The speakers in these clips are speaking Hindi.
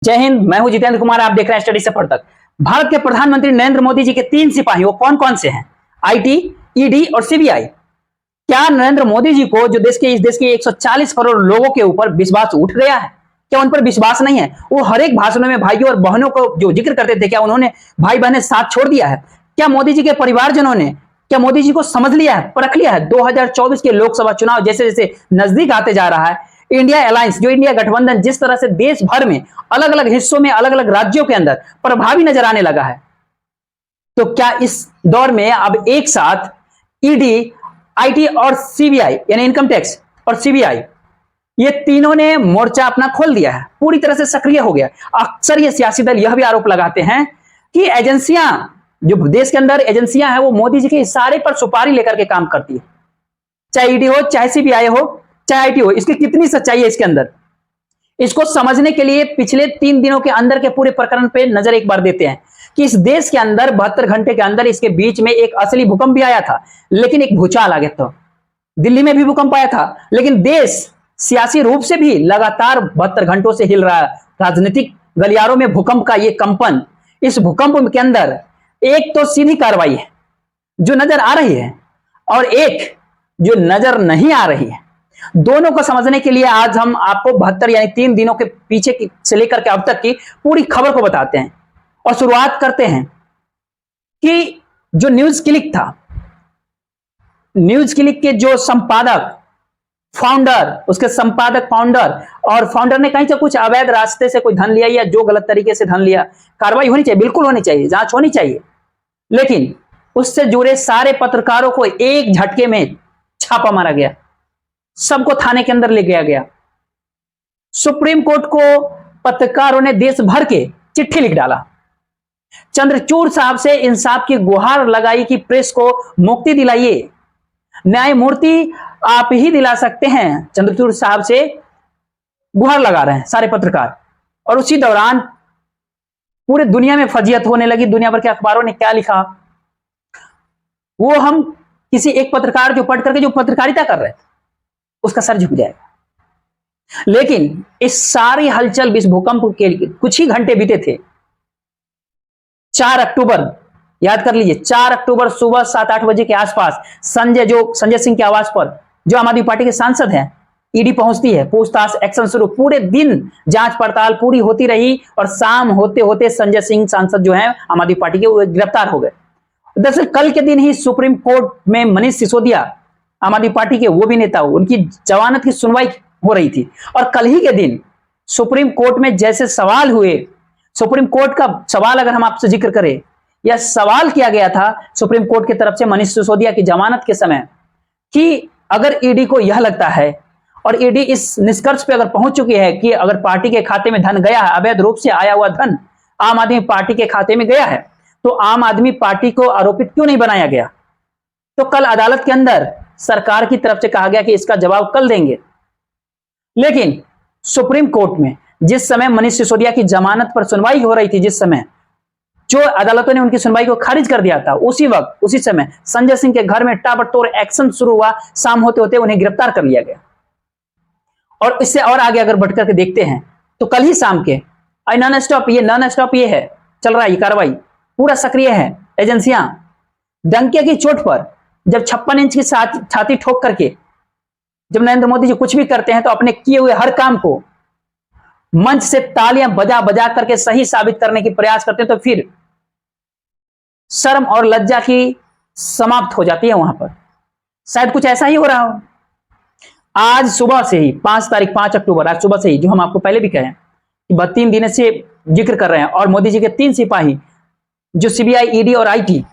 जय हिंद। मैं हूं जितेंद्र कुमार। आप देख रहे हैं स्टडी से पढ़ तक। भारत के प्रधानमंत्री नरेंद्र मोदी जी के 3 सिपाही वो कौन कौन से हैं? आईटी, ईडी और सीबीआई। क्या नरेंद्र मोदी जी को इस देश के 140 करोड़ लोगों के ऊपर विश्वास उठ गया है? क्या उन पर विश्वास नहीं है? वो हर एक भाषणों में भाइयों और बहनों को जो जिक्र करते थे, क्या उन्होंने भाई बहनें साथ छोड़ दिया है? क्या मोदी जी के परिवारजनों ने क्या मोदी जी को समझ लिया है, परख लिया है? 2024 के लोकसभा चुनाव जैसे जैसे नजदीक आते जा रहा है, इंडिया अलायंस जो इंडिया गठबंधन जिस तरह से देश भर में अलग अलग हिस्सों में अलग अलग राज्यों के अंदर प्रभावी नजर आने लगा है, तो क्या इस दौर में अब एक साथ ईडी, आईटी और सीबीआई यानी इनकम टैक्स और सीबीआई ये तीनों ने मोर्चा अपना खोल दिया है, पूरी तरह से सक्रिय हो गया। अक्सर ये सियासी दल यह भी आरोप लगाते हैं कि एजेंसियां जो देश के अंदर एजेंसियां हैं वो मोदी जी के इशारे पर सुपारी लेकर के काम करती है। चाहे ईडी हो, चाहे सीबीआई हो, चाहे आईटी हो, इसकी कितनी सच्चाई है इसके अंदर, इसको समझने के लिए पिछले 3 दिनों के अंदर के पूरे प्रकरण पे नजर एक बार देते हैं कि इस देश के अंदर 72 घंटे के अंदर इसके बीच में एक असली भूकंप भी आया था, लेकिन एक भूचाल आ गया था। दिल्ली में भी भूकंप आया था, लेकिन देश सियासी रूप से भी लगातार 72 घंटों से हिल रहा है। राजनीतिक गलियारों में भूकंप का ये कंपन, इस भूकंप के अंदर एक तो सीधी कार्रवाई है जो नजर आ रही है और एक जो नजर नहीं आ रही है। दोनों को समझने के लिए आज हम आपको 72 यानी 3 दिनों के पीछे से लेकर के अब तक की पूरी खबर को बताते हैं और शुरुआत करते हैं कि जो न्यूज क्लिक था, न्यूज क्लिक के जो संपादक फाउंडर, उसके संपादक फाउंडर और फाउंडर ने कहीं से कुछ अवैध रास्ते से कोई धन लिया या जो गलत तरीके से धन लिया, कार्रवाई होनी चाहिए, बिल्कुल होनी चाहिए, जांच होनी चाहिए, लेकिन उससे जुड़े सारे पत्रकारों को एक झटके में छापा मारा गया, सबको थाने के अंदर ले गया गया। सुप्रीम कोर्ट को पत्रकारों ने देश भर के चिट्ठी लिख डाला, चंद्रचूड़ साहब से इंसाफ की गुहार लगाई कि प्रेस को मुक्ति दिलाइए, न्यायमूर्ति आप ही दिला सकते हैं। चंद्रचूड़ साहब से गुहार लगा रहे हैं सारे पत्रकार। और उसी दौरान पूरे दुनिया में फजीयत होने लगी। दुनिया भर के अखबारों ने क्या लिखा वो हम किसी एक पत्रकार जो पढ़ करके जो पत्रकारिता कर रहे थे उसका सर झुक जाएगा। लेकिन इस सारी हलचल, इस भूकंप के कुछ ही घंटे बीते थे। 4 अक्टूबर याद कर लीजिए, 4 अक्टूबर सुबह 7-8 बजे के आसपास संजय सिंह के आवास पर जो आम आदमी पार्टी के सांसद हैं, ईडी पहुंचती है, पूछताछ एक्शन शुरू। पूरे दिन जांच पड़ताल पूरी होती रही और शाम होते होते संजय सिंह सांसद जो है आम आदमी पार्टी के, वो गिरफ्तार हो गए। दरअसल कल के दिन ही सुप्रीम कोर्ट में मनीष सिसोदिया आम आदमी पार्टी के वो भी नेता, उनकी जमानत की सुनवाई हो रही थी। और कल ही के दिन सुप्रीम कोर्ट में जैसे सवाल हुए, सुप्रीम कोर्ट का सवाल अगर हम आपसे जिक्र करें, यह सवाल किया गया था सुप्रीम कोर्ट की तरफ से मनीष सिसोदिया की जमानत के समय कि अगर ईडी को यह लगता है और ईडी इस निष्कर्ष पे अगर पहुंच चुकी है कि अगर पार्टी के खाते में धन गया है, अवैध रूप से आया हुआ धन आम आदमी पार्टी के खाते में गया है, तो आम आदमी पार्टी को आरोपित क्यों नहीं बनाया गया? तो कल अदालत के अंदर सरकार की तरफ से कहा गया कि इसका जवाब कल देंगे। लेकिन सुप्रीम कोर्ट में जिस समय मनीष सिसोदिया की जमानत पर सुनवाई हो रही थी, जिस समय जो अदालतों ने उनकी सुनवाई को खारिज कर दिया था, उसी वक्त उसी समय संजय सिंह के घर में ताबड़तोड़ एक्शन शुरू हुआ। शाम होते होते उन्हें गिरफ्तार कर लिया गया। और इससे और आगे अगर बढ़ करके देखते हैं तो कल ही शाम के नॉन स्टॉप ये है, चल रहा है, ये कार्रवाई पूरा सक्रिय है। एजेंसियां डंके की चोट पर जब 56 इंच की छाती ठोक करके जब नरेंद्र मोदी जी कुछ भी करते हैं तो अपने किए हुए हर काम को मंच से तालियां बजा बजा करके सही साबित करने की प्रयास करते हैं, तो फिर शर्म और लज्जा की समाप्त हो जाती है वहां पर। शायद कुछ ऐसा ही हो रहा हो। आज सुबह से ही 5 अक्टूबर, आज सुबह से ही, जो हम आपको पहले भी कहे कि 3 दिन से जिक्र कर रहे हैं, और मोदी जी के 3 सिपाही जो सीबीआई, ईडी और आईटी,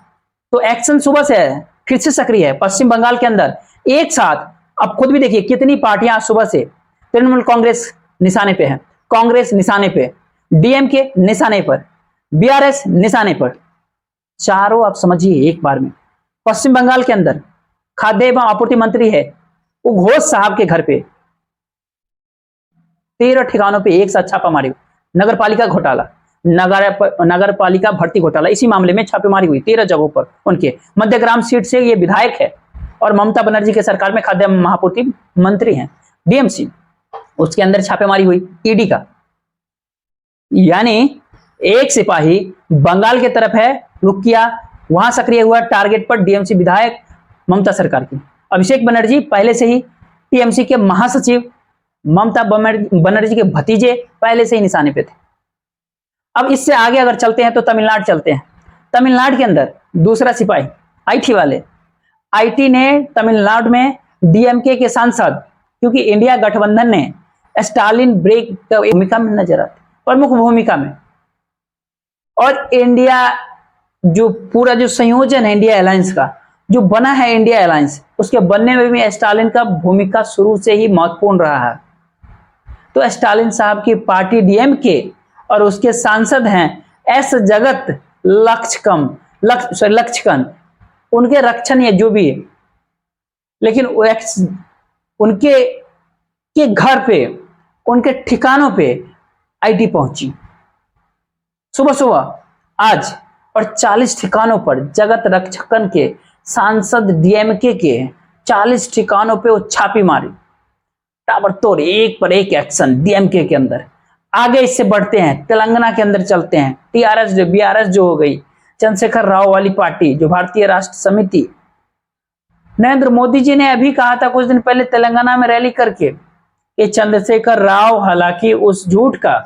तो एक्शन सुबह से है, फिर से सक्रिय है। पश्चिम बंगाल के अंदर एक साथ अब खुद भी देखिए कितनी पार्टियां आज सुबह से, तृणमूल कांग्रेस निशाने पे है, कांग्रेस निशाने पे, डीएमके निशाने पर, बीआरएस निशाने पर, चारों आप समझिए एक बार में। पश्चिम बंगाल के अंदर खाद्य एवं आपूर्ति मंत्री है वो घोष साहब के घर पे 13 ठिकानों पे एक साथ छापामारी, नगर पालिका घोटाला, नगर पालिका भर्ती घोटाला, इसी मामले में छापेमारी हुई 13 जगहों पर। उनके मध्यग्राम सीट से ये विधायक है और ममता बनर्जी के सरकार में खाद्य महापूर्ति मंत्री हैं, डीएमसी, उसके अंदर छापेमारी हुई ईडी का। यानी एक सिपाही बंगाल की तरफ है, रुक किया, वहां सक्रिय हुआ टारगेट पर डीएमसी विधायक ममता सरकार की। अभिषेक बनर्जी पहले से ही टीएमसी के महासचिव ममता बनर्जी के भतीजे पहले से ही निशाने पे थे। अब इससे आगे अगर चलते हैं तो तमिलनाडु चलते हैं। तमिलनाडु के अंदर दूसरा सिपाही आईटी वाले, आईटी ने तमिलनाडु में डीएमके के सांसद, क्योंकि इंडिया गठबंधन ने स्टालिन ब्रेक भूमिका में नजर आती, प्रमुख भूमिका में, और इंडिया जो पूरा जो संयोजन है इंडिया अलायंस का जो बना है, इंडिया अलायंस, उसके बनने में भी स्टालिन का भूमिका शुरू से ही महत्वपूर्ण रहा है। तो स्टालिन साहब की पार्टी डीएमके और उसके सांसद हैं एस जगत लक्ष्कन, उनके रक्षण या जो भी है, लेकिन उनके के घर पे, उनके ठिकानों पे आईटी पहुंची सुबह सुबह आज, और 40 ठिकानों पर जगत रक्षकन के सांसद डीएमके के 40 ठिकानों पे वो छापी मारी, ताबड़तोड़ एक पर एक एक्शन डीएमके के अंदर। आगे इससे बढ़ते हैं, तेलंगाना के अंदर चलते हैं, टीआरएस जो बीआरएस जो हो गई, चंद्रशेखर राव वाली पार्टी जो भारतीय राष्ट्र समिति, नरेंद्र मोदी जी ने अभी कहा था कुछ दिन पहले तेलंगाना में रैली करके कि चंद्रशेखर राव, हालांकि उस झूठ का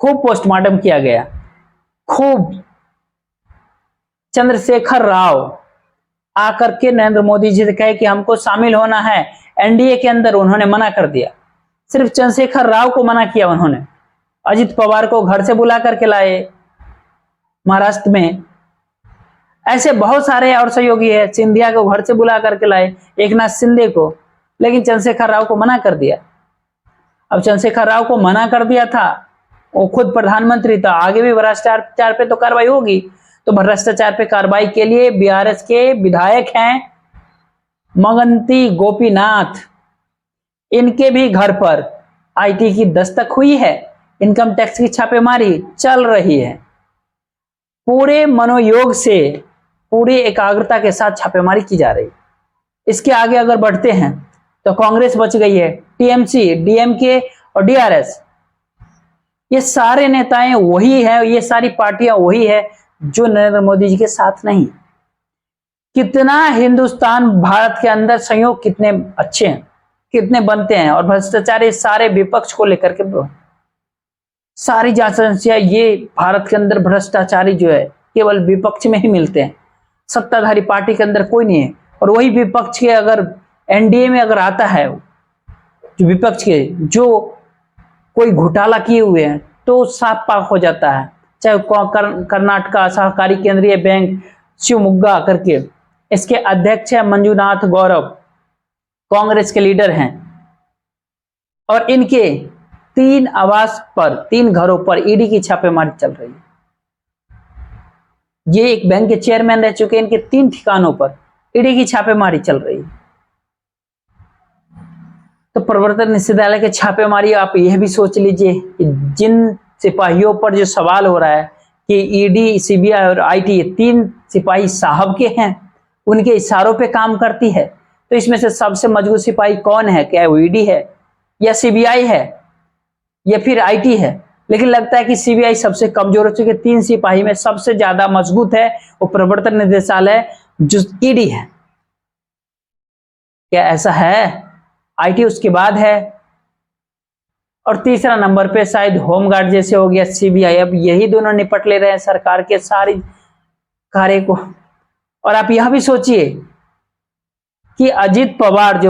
खूब पोस्टमार्टम किया गया, खूब चंद्रशेखर राव आकर के नरेंद्र मोदी जी से कहे कि हमको शामिल होना है एनडीए के अंदर, उन्होंने मना कर दिया। सिर्फ चंद्रशेखर राव को मना किया उन्होंने, अजित पवार को घर से बुला करके लाए महाराष्ट्र में, ऐसे बहुत सारे और सहयोगी है, सिंधिया को घर से बुला करके लाए, एकनाथ शिंदे को, लेकिन चंद्रशेखर राव को मना कर दिया। अब चंद्रशेखर राव को मना कर दिया था, वो खुद प्रधानमंत्री था, आगे भी भ्रष्टाचार पे तो कार्रवाई होगी, तो भ्रष्टाचार पे कार्रवाई के लिए बीआरएस के विधायक हैं मगंती गोपीनाथ, इनके भी घर पर आईटी की दस्तक हुई है, इनकम टैक्स की छापेमारी चल रही है, पूरे मनोयोग से, पूरी एकाग्रता के साथ छापेमारी की जा रही। इसके आगे अगर बढ़ते हैं तो कांग्रेस बच गई है, टीएमसी, डीएमके और डीआरएस, ये सारे नेताएं वही है, ये सारी पार्टियां वही है जो नरेंद्र मोदी जी के साथ नहीं। कितना हिंदुस्तान भारत के अंदर संयोग कितने अच्छे हैं, कितने बनते हैं, और भ्रष्टाचारी सारे विपक्ष को लेकर के सारी जांच एजेंसियां, ये भारत के अंदर भ्रष्टाचारी जो है केवल विपक्ष में ही मिलते हैं, सत्ताधारी पार्टी के अंदर कोई नहीं है। और वही विपक्ष के अगर एनडीए में अगर आता है, जो विपक्ष के जो कोई घोटाला किए हुए हैं, तो साफ पाक हो जाता है। चाहे कर्नाटका सहकारी केंद्रीय बैंक शिवमोग्गा करके, इसके अध्यक्ष है मंजुनाथ गौरव, कांग्रेस के लीडर हैं, और इनके 3 आवास पर, 3 घरों पर ईडी की छापेमारी चल रही है। ये एक बैंक के चेयरमैन रह चुके हैं, इनके 3 ठिकानों पर ईडी की छापेमारी चल रही है। तो प्रवर्तन निदेशालय के छापेमारी, आप यह भी सोच लीजिए कि जिन सिपाहियों पर जो सवाल हो रहा है कि ईडी, सीबीआई और आईटी, ये 3 सिपाही साहब के हैं, उनके इशारों पे काम करती है, तो इसमें से सबसे मजबूत सिपाही कौन है? क्या वो ईडी है या सीबीआई है या फिर आईटी है? लेकिन लगता है कि सीबीआई सबसे कमजोर हो चुकी है। 3 सिपाही में सबसे ज्यादा मजबूत है वो प्रवर्तन निदेशालय जो ईडी है। क्या ऐसा है? आईटी उसके बाद है, और तीसरा नंबर पे शायद होमगार्ड जैसे हो गया सीबीआई। अब यही दोनों निपट ले रहे हैं सरकार के सारी कार्य को। और आप यह भी सोचिए कि अजित पवार जो